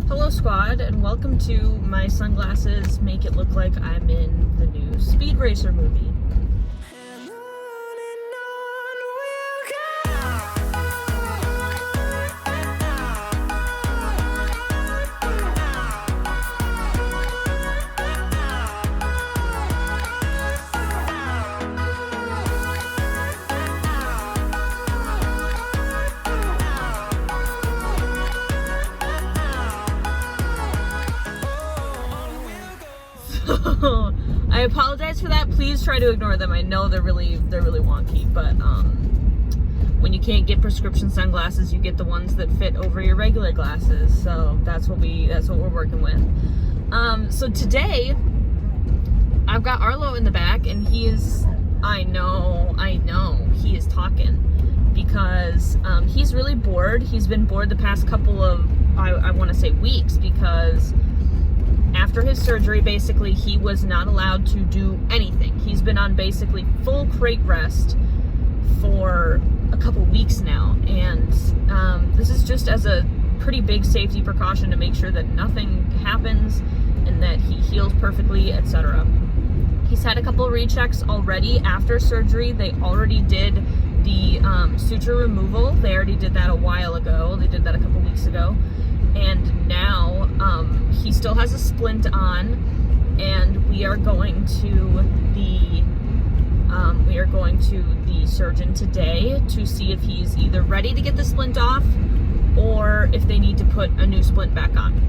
Hello squad, and welcome to my sunglasses make it look like I'm in the new Speed Racer movie. I apologize for that. Please try to ignore them. I know they're really wonky, but when you can't get prescription sunglasses, you get the ones that fit over your regular glasses. So that's what we're working with. So today I've got Arlo in the back, and he is I know he is talking because he's really bored. He's been bored the past couple of I want to say weeks, because after his surgery, basically, he was not allowed to do anything. He's been on basically full crate rest for a couple weeks now. And this is just as a pretty big safety precaution to make sure that nothing happens and that he heals perfectly, etc. He's had a couple of rechecks already after surgery. They already did the suture removal. They already did that a while ago. They did that a couple weeks ago. And now he still has a splint on, and we are going to the surgeon today to see if he's either ready to get the splint off or if they need to put a new splint back on.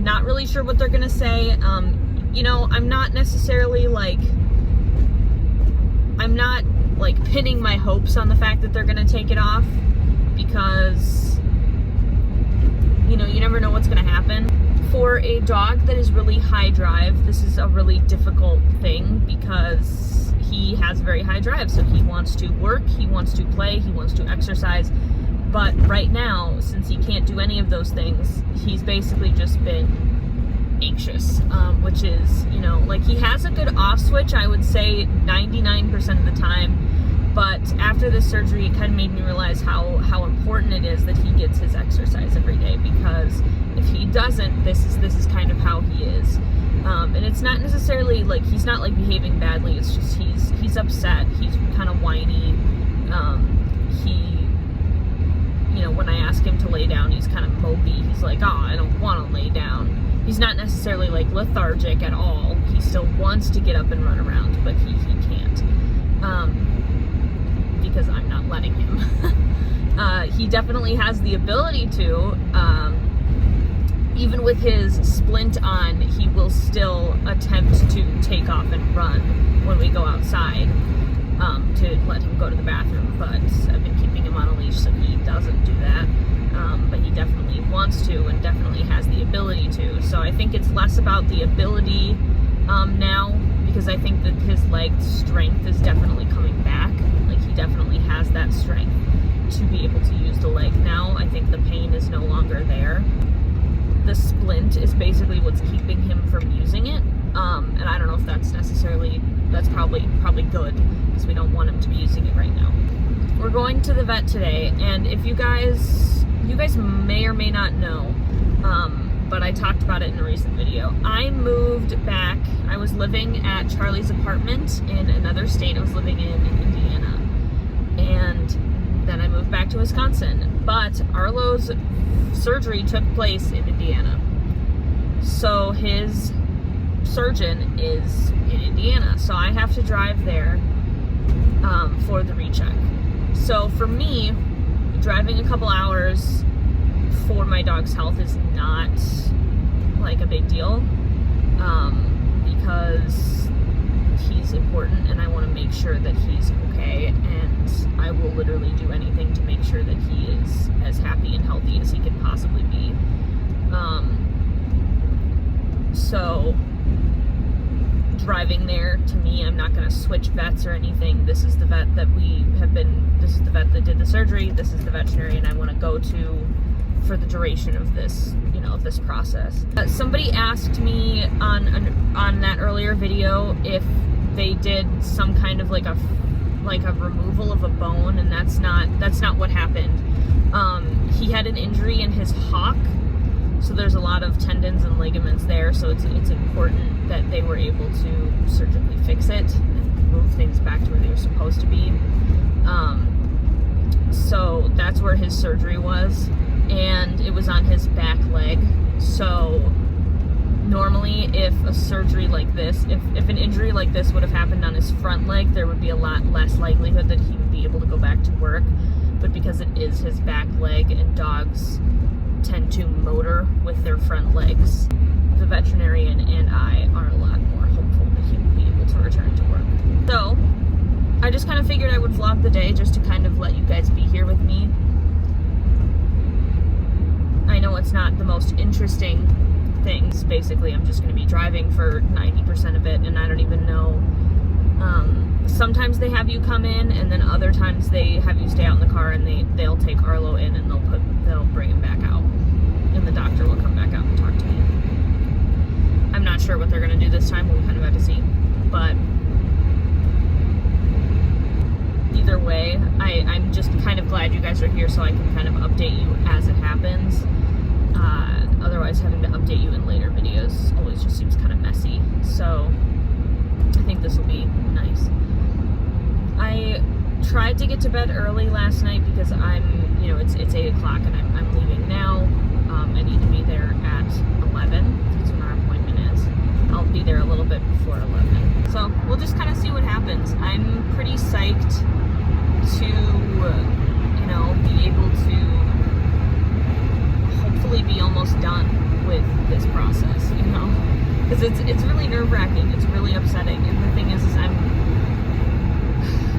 Not really sure what they're gonna say. I'm not necessarily I'm not pinning my hopes on the fact that they're gonna take it off, because you never know what's going to happen. For a dog that is really high drive, this is a really difficult thing, because he has very high drive. So he wants to work, he wants to play, he wants to exercise. But right now, since he can't do any of those things, he's basically just been anxious, which is, he has a good off switch, I would say 99% of the time. But after this surgery, it kind of made me realize how important it is that he gets his exercise every day, because if he doesn't, this is kind of how he is. And it's not necessarily he's not behaving badly. It's just he's upset. He's kind of whiny. When I ask him to lay down, he's kind of mopey. He's like, oh, I don't want to lay down. He's not necessarily lethargic at all. He still wants to get up and run around, but he can't. Because I'm not letting him. He definitely has the ability to, even with his splint on, he will still attempt to take off and run when we go outside, to let him go to the bathroom. But I've been keeping him on a leash so he doesn't do that. But he definitely wants to, and definitely has the ability to. So I think it's less about the ability now, because I think that his leg strength is definitely coming back. He definitely has that strength to be able to use the leg now. I think the pain is no longer there. The splint is basically what's keeping him from using it. And I don't know if that's probably good, because we don't want him to be using it right now. We're going to the vet today, and if you guys may or may not know, but I talked about it in a recent video. I moved back. I was living at Charlie's apartment in another state. I was living in Indiana. And then I moved back to Wisconsin. But Arlo's surgery took place in Indiana. So his surgeon is in Indiana. So I have to drive there for the recheck. So for me, driving a couple hours for my dog's health is not a big deal, because he's important and I want to make sure that he's okay, and I will literally do anything to make sure that he is as happy and healthy as he can possibly be. So driving there, to me, I'm not going to switch vets or anything. This is the vet that this is the vet that did the surgery, this is the veterinarian I want to go to for the duration of this, of this process. Somebody asked me on that earlier video if they did some kind of a removal of a bone, and that's not what happened. He had an injury in his hock, So there's a lot of tendons and ligaments there, so it's important that they were able to surgically fix it and move things back to where they were supposed to be. So that's where his surgery was, and it was on his back leg. So normally if a surgery like this, if an injury like this would have happened on his front leg, there would be a lot less likelihood that he would be able to go back to work. But because it is his back leg and dogs tend to motor with their front legs, the veterinarian and I are a lot more hopeful that he will be able to return to work. So I just kind of figured I would vlog the day just to kind of let you guys be here with me. I know it's not the most interesting things. Basically, I'm just going to be driving for 90% of it, and I don't even know. Sometimes they have you come in, and then other times they have you stay out in the car, and they'll take Arlo in, and they'll bring him back out, and the doctor will come back out and talk to me. I'm not sure what they're going to do this time. We'll kind of have to see, but either way, I'm just kind of glad you guys are here so I can kind of update you as it happens. Otherwise, having to update you in later videos always just seems kind of messy. So I think this will be nice. I tried to get to bed early last night because it's 8 o'clock and I'm leaving now. I need to be there at 11. That's when our appointment is. I'll be there a little bit before 11. So we'll just kind of see what happens. I'm pretty psyched to, be able to hopefully be almost done with this process, because it's really nerve-wracking. It's really upsetting, and the thing is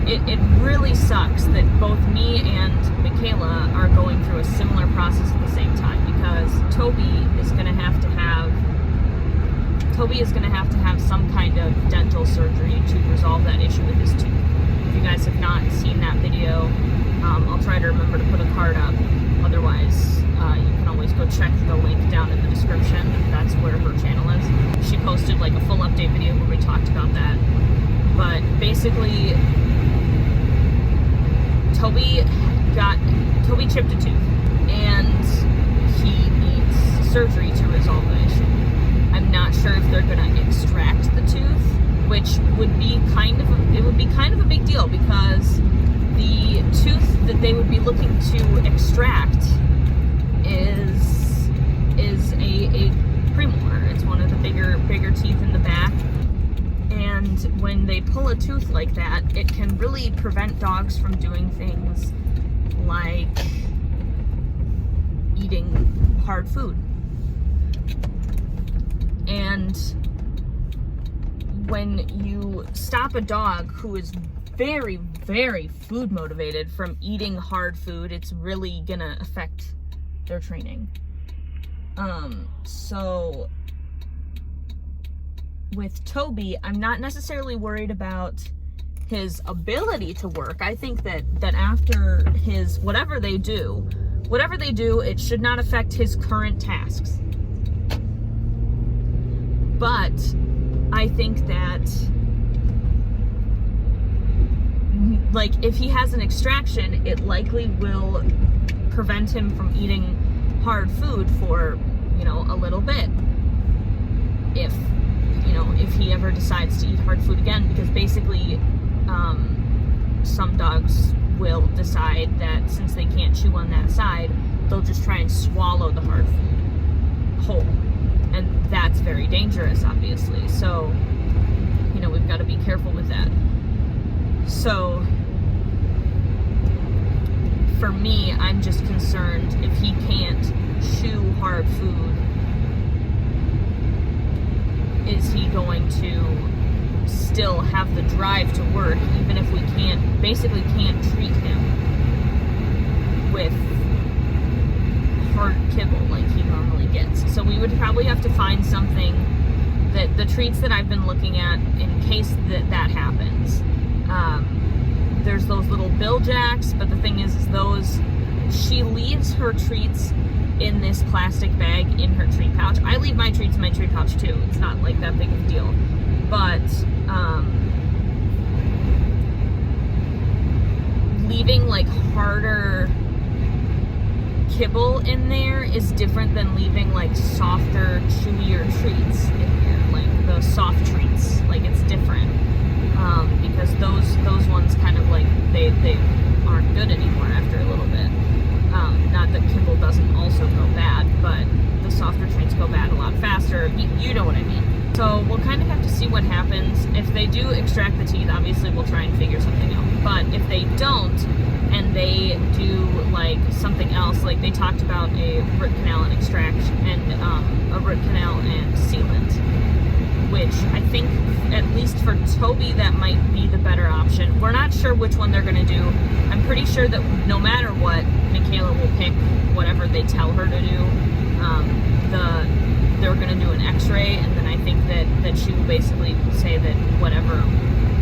it really sucks that both me and Michaela are going through a similar process at the same time, because Toby is going to have to have some kind of dental surgery to resolve that issue with his tooth. If you guys have not seen that video, I'll try to remember to put a card up. Otherwise, you can always go check the link down in the description. That's where her channel is. She posted like a full update video where we talked about that. But basically, Toby chipped a tooth, and he needs surgery to resolve the issue. I'm not sure if they're gonna extract the tooth, which would be kind of a big deal, because the tooth that they would be looking to extract is a premolar. It's one of the bigger teeth in the back, and when they pull a tooth like that, it can really prevent dogs from doing things like eating hard food. And when you stop a dog who is very, very food motivated from eating hard food, it's really gonna affect their training. So with Toby, I'm not necessarily worried about his ability to work. I think that after his whatever they do, it should not affect his current tasks. But I think that, like, if he has an extraction, it likely will prevent him from eating hard food for, a little bit. If he ever decides to eat hard food again, because basically, some dogs will decide that since they can't chew on that side, they'll just try and swallow the hard food whole. And that's very dangerous, obviously. So, we've got to be careful with that. So, for me, I'm just concerned if he can't chew hard food, is he going to still have the drive to work, even if we can't treat him with hard kibble like he normally gets. So we would probably have to find something that the treats that I've been looking at in case that happens. There's those little Bill Jacks, but the thing is she leaves her treats in this plastic bag in her treat pouch. I leave my treats in my treat pouch too. It's not like that big of a deal. But leaving like harder kibble in there is different than leaving like softer, chewier treats in there, like the soft treats. Like it's different because those ones kind of like they aren't good anymore after a little bit. Not that kibble doesn't also go bad, but the softer treats go bad a lot faster. You know what I mean. So we'll kind of have to see what happens. If they do extract the teeth, obviously we'll try and figure something out. But if they don't, and they do like something else, like they talked about a root canal and extraction, and a root canal and sealant, which I think, at least for Toby, that might be the better option. We're not sure which one they're gonna do. I'm pretty sure that no matter what, Michaela will pick whatever they tell her to do. They're gonna do an x-ray, and then I think that she will basically say that whatever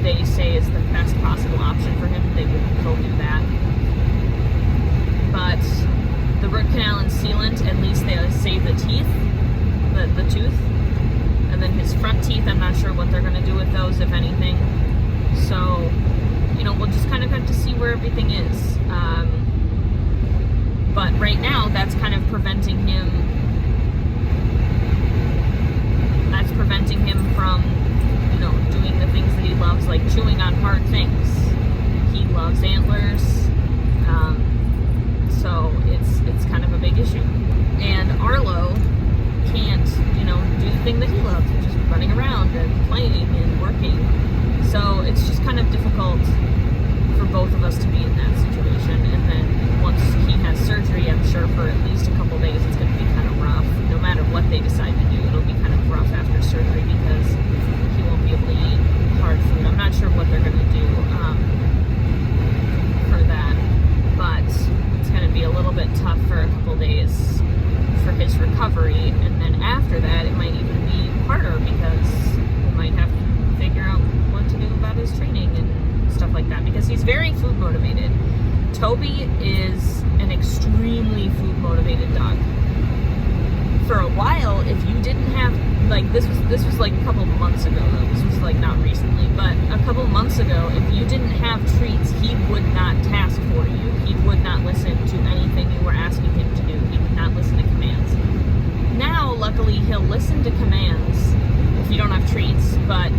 they say is the best possible option for him, they'll do that. But the root canal and sealant, at least they save the teeth, the tooth. And then his front teeth, I'm not sure what they're going to do with those, if anything. So, we'll just kind of have to see where everything is. But right now, that's kind of preventing him. That's preventing him from, doing the things that he loves, like chewing on hard things. He loves antlers. So it's kind of a big issue. And Arlo can't, do the thing that he loves, which is running around and playing and working. So it's just kind of difficult for both of us to be in that situation. And then once he has surgery, I'm sure for at least a couple days, it's going to be kind of rough. No matter what they decide to do, it'll be kind of rough after surgery because he won't be able to eat hard food. I'm not sure what they're going to do for that, but it's going to be a little bit tough for a couple days for his recovery, and then after that it might even be harder because we might have to figure out what to do about his training and stuff like that, because he's very food motivated. Toby is an extremely food motivated dog. For a while, if you didn't have, like, this was like a couple months ago though, this was like not recently, but a couple months ago, if you didn't have treats, he would not task for you. He would not listen to anything you were asking him to do. He would not listen to commands. Now, luckily, he'll listen to commands if you don't have treats, but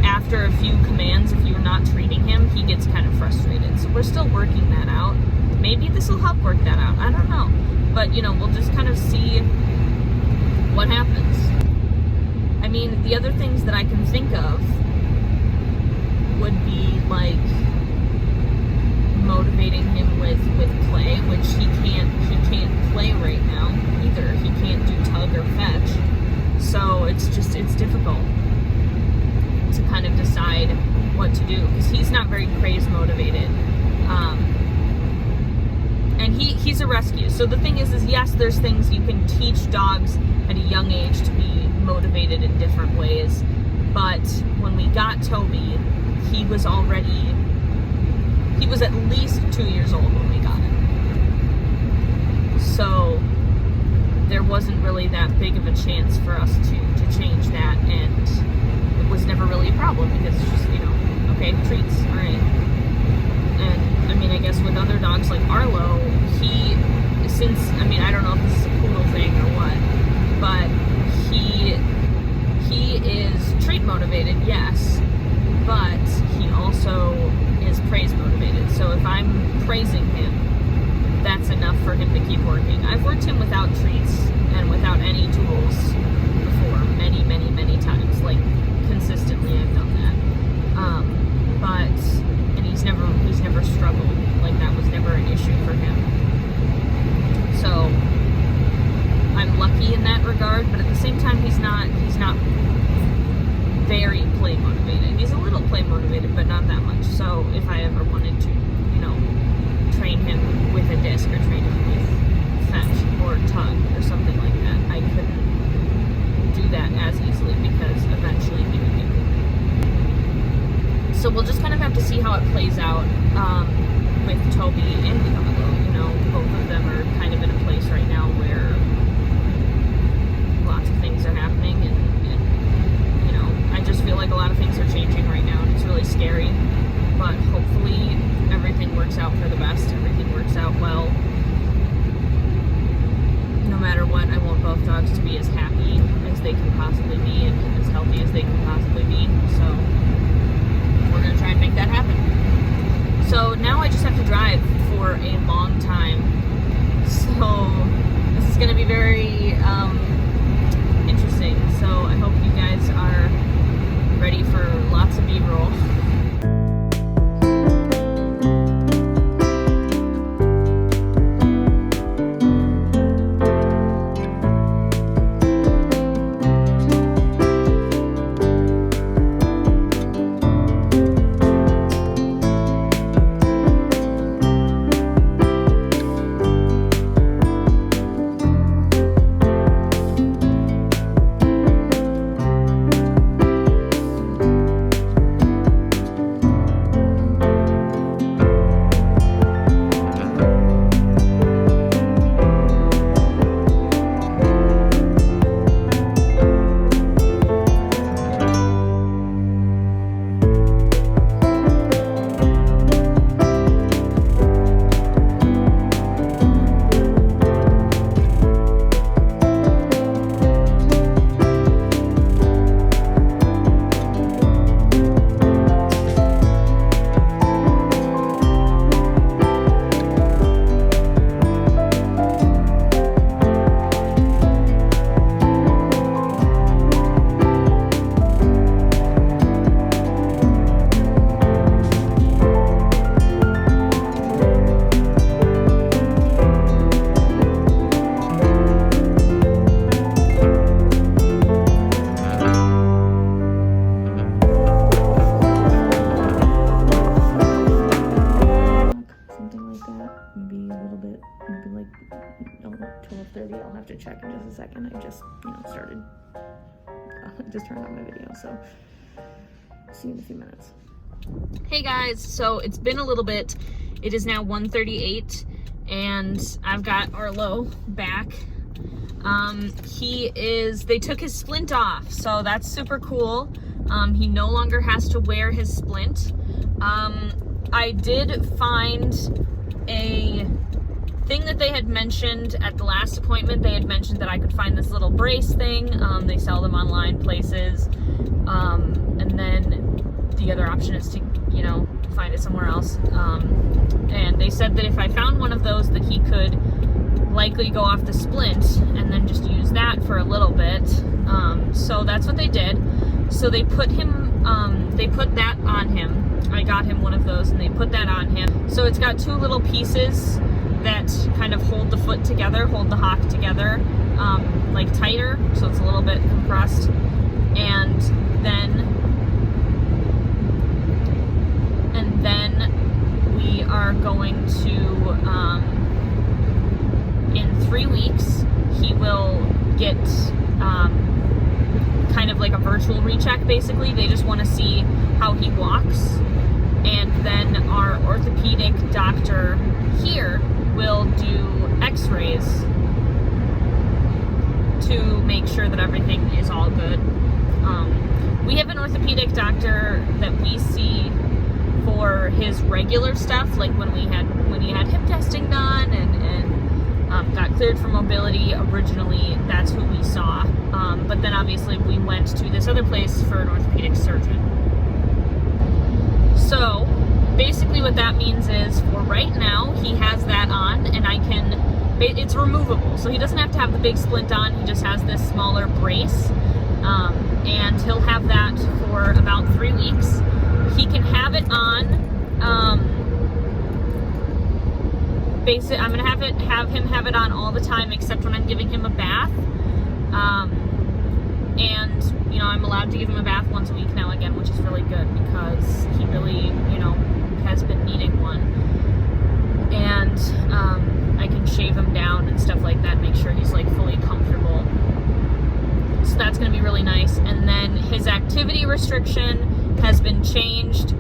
after a few commands, if you're not treating him, he gets kind of frustrated. So we're still working that out. Maybe this will help work that out. I don't know. But, we'll just kind of see what happens. I mean, the other things that I can think of would be, like, motivating him with play, which he can't play right now either. He can't do tug or fetch. So it's difficult to kind of decide what to do, because he's not very praise motivated. And he's a rescue. So the thing is yes, there's things you can teach dogs at a young age to be motivated in different ways. But when we got Toby, he was at least 2 years old when we got him. So there wasn't really that big of a chance for us to change that, and it was never really a problem because it's just, okay, treats, all right. And I mean, I guess with other dogs like Arlo, I don't know if this is a poodle thing or what, but he is treat motivated, yes, but he also is praise motivated. So if I'm praising him, that's enough for him to keep working. I've worked him without treats and without any tools before, many, many, many times. Like, consistently I've done that. And he's never struggled. Like, that was never an issue for him. So I'm lucky in that regard, but at the same time, he's not very play motivated. He's a little play motivated, but not that much. So if I ever wanted to, train him with a disc or train him with fetch or tug or something like that, I couldn't do that as easily because eventually he would get moving. So we'll just kind of have to see how it plays out with Toby and with Arlo. Both of them are kind of in a place right now where lots of things are happening, and I just feel like a lot of things are changing right now, and it's really scary, but hopefully everything works out for the best, everything works out well, to check in just a second. I just, just turned on my video, so see you in a few minutes. Hey guys, so it's been a little bit. It is now 1:38, and I've got Arlo back. They took his splint off, so that's super cool. He no longer has to wear his splint. I did find a thing that they had mentioned at the last appointment. They had mentioned that I could find this little brace thing. They sell them online places. And then the other option is to, find it somewhere else. And they said that if I found one of those, that he could likely go off the splint and then just use that for a little bit. So that's what they did. So they put that on him. I got him one of those, and they put that on him. So it's got two little pieces that kind of hold the foot together, hold the hock together, like tighter, so it's a little bit compressed. And then we are going to, in 3 weeks, he will get kind of like a virtual recheck, basically. They just want to see how he walks. And then our orthopedic doctor here will do x-rays to make sure that everything is all good. We have an orthopedic doctor that we see for his regular stuff, like when he had hip testing done and got cleared for mobility. Originally, that's who we saw. But then obviously we went to this other place for an orthopedic surgeon. So basically what that means is, for right now, he has that on, and it's removable. So he doesn't have to have the big splint on, he just has this smaller brace. And he'll have that for about 3 weeks. He can have it on, I'm gonna have him have it on all the time, except when I'm giving him a bath. And I'm allowed to give him a bath once a week now again, which is really good, because he really, has been needing one. And I can shave him down and stuff like that, make sure he's like fully comfortable. So that's going to be really nice. And then his activity restriction has been changed.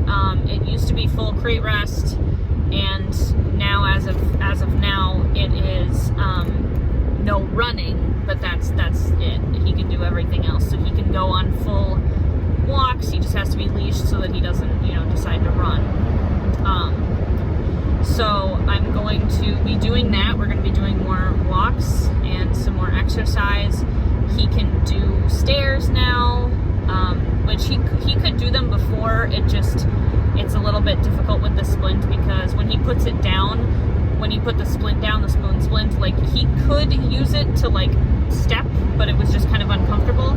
It used to be full crate rest, and now, as of now, it is no running. But that's it. He can do everything else. So he can go on full walks. He just has to be leashed so that he doesn't, decide to run. So I'm going to be doing that. We're going to be doing more walks and some more exercise. He can do stairs now, which he could do them before. It's a little bit difficult with the splint, because when he puts it down, when he put the splint down, the spoon splint, like, he could use it to like step, but it was just kind of uncomfortable.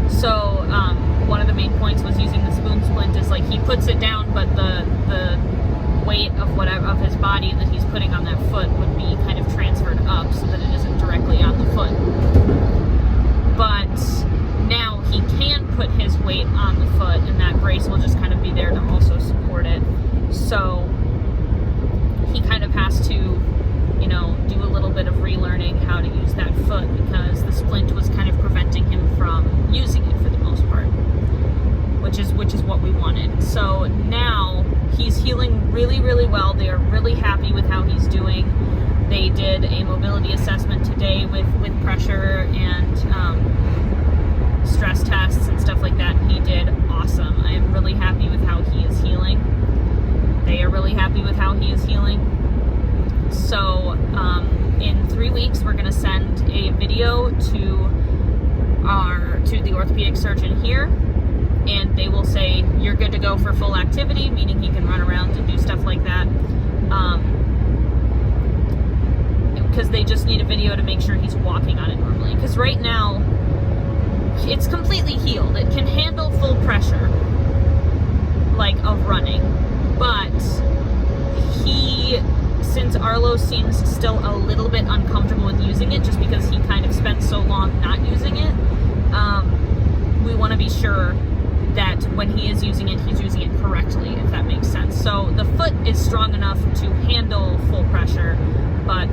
So one of the main points was using the spoon splint is, like, he puts it down, but the weight of his body that he's putting on that foot would be kind of transferred up so that it isn't directly on the foot. But now he can put his weight on the foot, and that brace will just kind of be there to also support it. So he kind of has to, do a little bit of relearning how to use that foot, because the splint was kind of preventing him from using it for the most part, which is what we wanted. So now he's healing really, really well. They are really happy with how he's doing. They did a mobility assessment today with pressure and stress tests and stuff like that, and he did awesome. I am really happy with how he is healing. They are really happy with how he is healing. So in 3 weeks, we're going to send a video to the orthopedic surgeon here, and they will say, you're good to go for full activity, meaning he can run around and do stuff like that. Because they just need a video to make sure he's walking on it normally. Because right now, it's completely healed. It can handle full pressure, like, of running. But since Arlo seems still a little bit uncomfortable with using it, just because he kind of spent so long not using it, we want to be sure that when he is using it, he's using it correctly, if that makes sense. So the foot is strong enough to handle full pressure, but,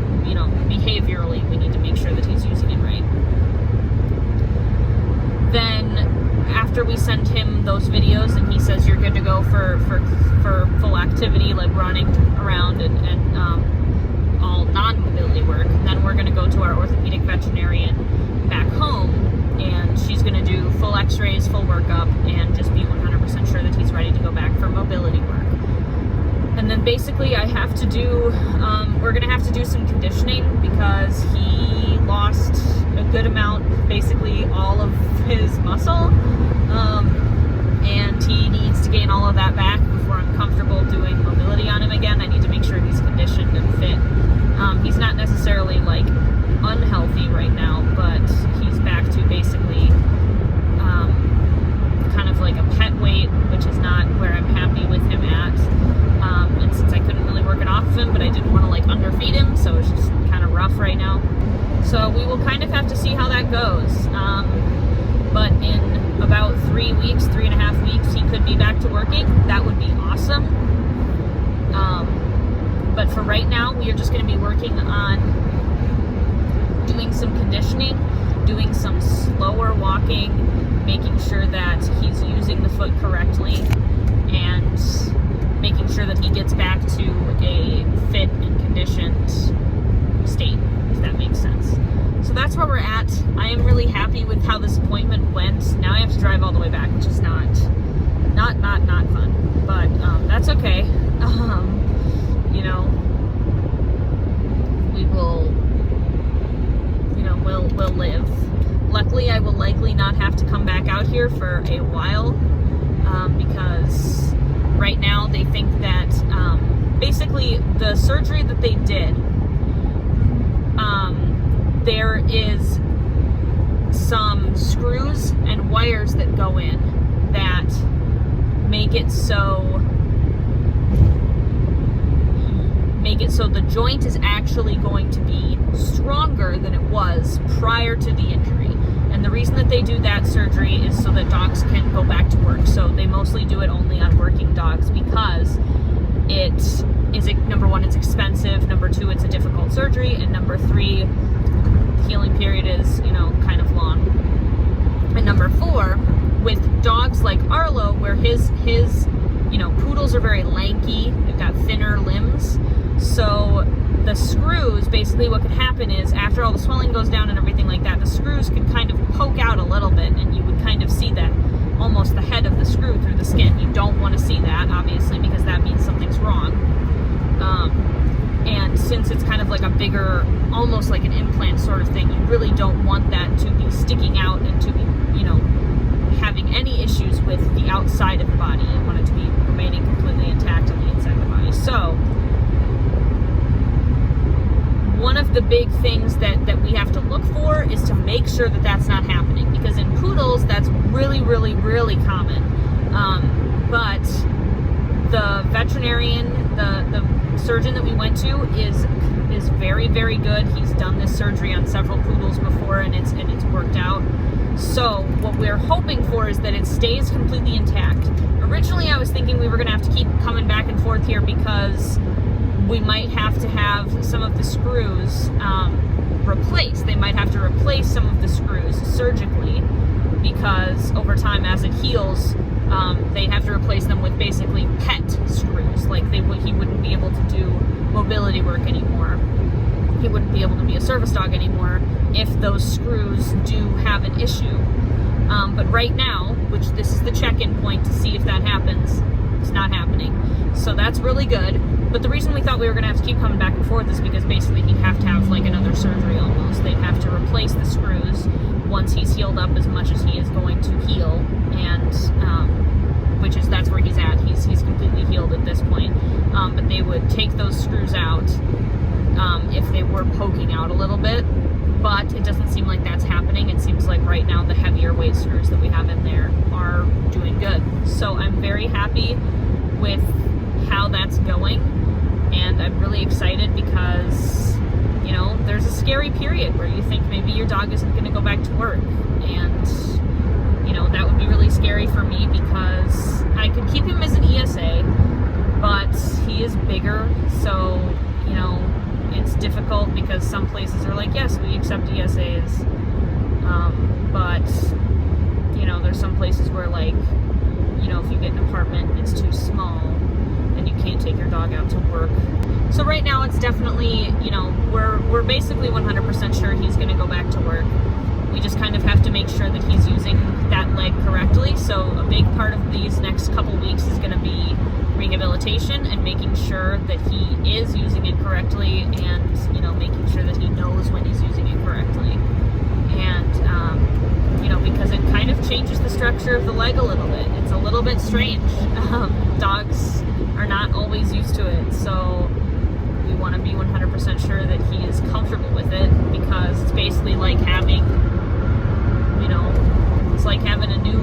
behaviorally, we after we send him those videos and he says you're good to go for full activity, like running around and all non-mobility work, then we're going to go to our orthopedic veterinarian back home, and she's going to do full x-rays, full workup, and just be 100% sure that he's ready to go back for mobility work. And then basically I have to do, we're going to have to do some conditioning because he lost a good amount, basically all of his muscle, and he needs to gain all of that back before I'm comfortable doing mobility on him again. I need to make sure he's conditioned and fit. He's not necessarily like unhealthy right now, but he's back to basically kind of like a pet weight, which is not where I'm happy with him at. And since I couldn't really work it off of him, but I didn't want to like underfeed him, so it's just kind of rough right now. So we will kind of have to see how that goes. But in about 3 weeks, 3.5 weeks, he could be back to working. That would be awesome. But for right now, we are just going to be working on doing some conditioning, doing some slower walking, making sure that he's using the foot correctly, and making sure that he gets back to a fit and conditioned state, if that makes sense. So that's where we're at. I am really happy with how this appointment went. Now I have to drive all the way back, which is not fun, but that's okay. You know, we will, you know, we'll live. Luckily, I will likely not have to come back out here for a while, because right now they think that basically the surgery that they did, there is some screws and wires that go in that make it so the joint is actually going to be stronger than it was prior to the injury. And the reason that they do that surgery is so that dogs can go back to work. So they mostly do it only on working dogs because it is, number one, it's expensive, number two, it's a difficult surgery, and number three, the healing period is, you know, kind of long. And number four, with dogs like Arlo, where his you know, poodles are very lanky, they've got thinner limbs, so the screws, basically what could happen is after all the swelling goes down and everything like that, the screws could kind of poke out a little bit, and you would kind of see that, almost the head of the screw through the skin. You don't want to see that, obviously, because that means something's wrong. And since it's kind of like a bigger, almost like an implant sort of thing, you really don't want that to be sticking out and to be, you know, having any issues with the outside of the body. You want it to be remaining completely intact on the inside of the body. So one of the big things that we have to look for is to make sure that that's not happening, because in poodles that's really, really, really common. But the veterinarian, the surgeon that we went to is very, very good. He's done this surgery on several poodles before, and it's worked out. So what we're hoping for is that it stays completely intact. Originally I was thinking we were going to have to keep coming back and forth here because we might have to have some of the screws replaced. They might have to replace some of the screws surgically, because over time, as it heals, they have to replace them with basically pet screws. Like he wouldn't be able to do mobility work anymore. He wouldn't be able to be a service dog anymore if those screws do have an issue. But right now, which this is the check-in point to see if that happens, it's not happening. So that's really good. But the reason we thought we were going to have to keep coming back and forth is because basically he'd have to have like another surgery almost. They'd have to replace the screws once he's healed up as much as he is going to heal, and that's where he's at. He's completely healed at this point. But they would take those screws out if they were poking out a little bit. But it doesn't seem like that's happening. It seems like right now the heavier weight screws that we have in there are doing good. So I'm very happy with how that's going, and I'm really excited because, you know, there's a scary period where you think maybe your dog isn't going to go back to work, and, you know, that would be really scary for me because I could keep him as an ESA, but he is bigger, so, you know, it's difficult because some places are like, yes, we accept ESAs, but, you know, there's some places where, like, you know, if you get an apartment, it's too small and you can't take your dog out to work. So right now it's definitely, you know, we're basically 100% sure he's going to go back to work. We just kind of have to make sure that he's using that leg correctly. So a big part of these next couple weeks is going to be rehabilitation and making sure that he is using it correctly, and, you know, making sure that he knows when he's using it correctly. And, you know, because it kind of changes the structure of the leg a little bit. It's a little bit strange. Dogs are not always used to it. So we want to be 100% sure that he is comfortable with it, because it's basically like having, you know, it's like having a new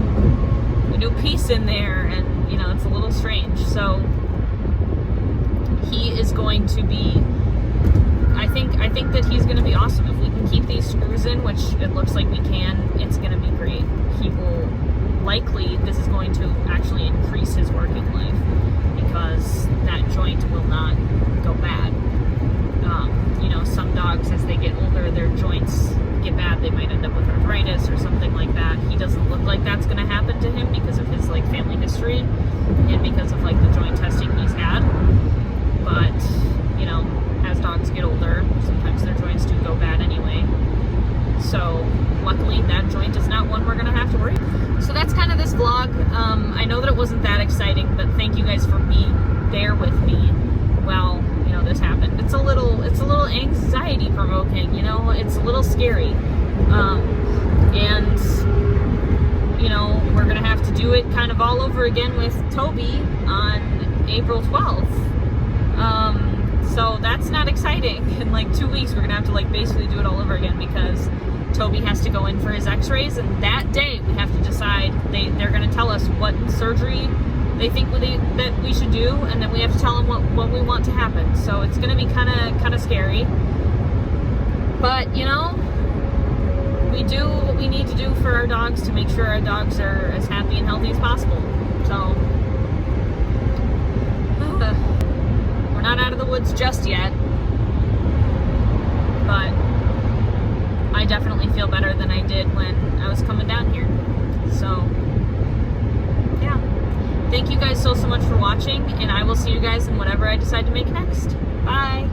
piece in there, and, you know, it's a little strange. So he is going to be, I think that he's going to be awesome. If we can keep these screws in, which it looks like we can, it's going to be great. He will likely, this is going to actually increase his working life, because that joint will not go bad. You know, some dogs, as they get older, their joints get bad. They might end up with arthritis or something like that. He doesn't look like that's going to happen to him because of his, like, family history and because of, like, the joint testing he's had. But, you know, as dogs get older, sometimes their joints do go bad anyway. So luckily that joint is not one we're going to have to worry about. So that's kind of this vlog. I know that it wasn't that exciting, but thank you guys for being there with me while, you know, this happened. It's a little anxiety provoking, you know, it's a little scary. And, you know, we're going to have to do it kind of all over again with Toby on April 12th. So that's not exciting. In like 2 weeks, we're going to have to, like, basically do it all over again, because Toby has to go in for his x-rays, and that day we have to decide, they're going to tell us what surgery they think that we should do, and then we have to tell them what we want to happen. So it's going to be kind of scary. But, you know, we do what we need to do for our dogs to make sure our dogs are as happy and healthy as possible. So we're not out of the woods just yet, but I definitely feel better than I did when I was coming down here. So yeah, thank you guys so much for watching, and I will see you guys in whatever I decide to make next. Bye.